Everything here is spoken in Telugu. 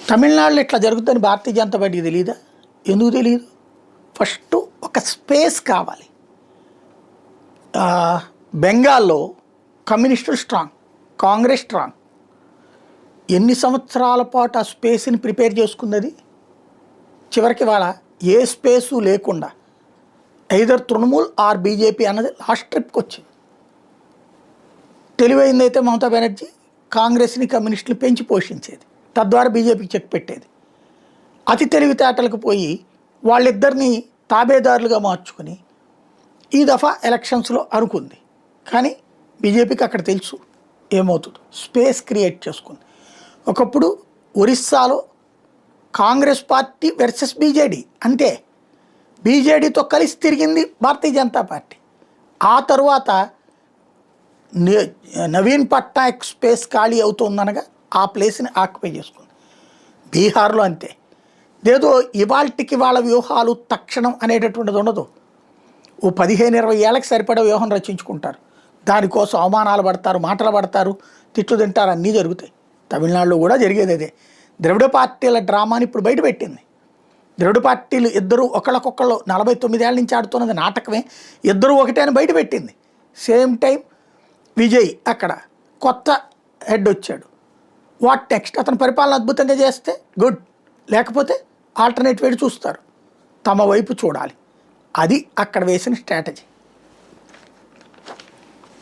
తమిళనాడులో ఇట్లా జరుగుతుందని భారతీయ జనతా పార్టీకి తెలియదా? ఎందుకు తెలియదు? ఫస్ట్ ఒక స్పేస్ కావాలి. బెంగాల్లో కమ్యూనిస్టులు స్ట్రాంగ్, కాంగ్రెస్ స్ట్రాంగ్. ఎన్ని సంవత్సరాల పాటు ఆ స్పేస్ని ప్రిపేర్ చేసుకున్నది? చివరికి వాళ్ళ ఏ స్పేసు లేకుండా ఐదర్ తృణమూల్ ఆర్ బీజేపీ అన్నది లాస్ట్ ట్రిప్కి వచ్చింది. తెలివైందైతే మమతా బెనర్జీ కాంగ్రెస్ని కమ్యూనిస్టులు పెంచి పోషించేది, తద్వారా బీజేపీకి చెక్ పెట్టేది. అతి తెలివితేటలకు పోయి వాళ్ళిద్దరినీ తాబేదారులుగా మార్చుకొని ఈ దఫా ఎలక్షన్స్లో అనుకుంది. కానీ బీజేపీకి అక్కడ తెలుసు ఏమవుతుందో, స్పేస్ క్రియేట్ చేసుకుంది. ఒకప్పుడు ఒరిస్సాలో కాంగ్రెస్ పార్టీ వర్సెస్ బీజేడీ, అంతే. బీజేడీతో కలిసి తిరిగింది భారతీయ జనతా పార్టీ. ఆ తరువాత నవీన్ పట్నాయక్ స్పేస్ ఖాళీ అవుతుందనగా ఆ ప్లేస్ని ఆక్యుపై చేసుకుంది. బీహార్లో అంతే. ఏదో ఇవాళకి వాళ్ళ వ్యూహాలు తక్షణం అనేటటువంటిది ఉండదు. ఓ 15-20 ఏళ్ళకి సరిపడే వ్యూహం రచించుకుంటారు. దానికోసం అవమానాలు పడతారు, మాటలు పడతారు, తిట్లు తింటారు, అన్నీ జరుగుతాయి. తమిళనాడులో కూడా జరిగేది అదే. ద్రవిడ పార్టీల డ్రామాని ఇప్పుడు బయటపెట్టింది. ద్రవిడ పార్టీలు ఇద్దరు ఒకళ్ళకొకళ్ళు 49 ఏళ్ళ నుంచి ఆడుతున్నది నాటకమే, ఇద్దరు ఒకటే అని బయటపెట్టింది. సేమ్ టైం విజయ్ అక్కడ కొత్త హెడ్ వచ్చాడు. What next? అతను పరిపాలన అద్భుతంగా చేస్తే గుడ్, లేకపోతే ఆల్టర్నేట్ వేడి చూస్తారు. తమ వైపు చూడాలి. అది అక్కడ వేసిన స్ట్రాటజీ.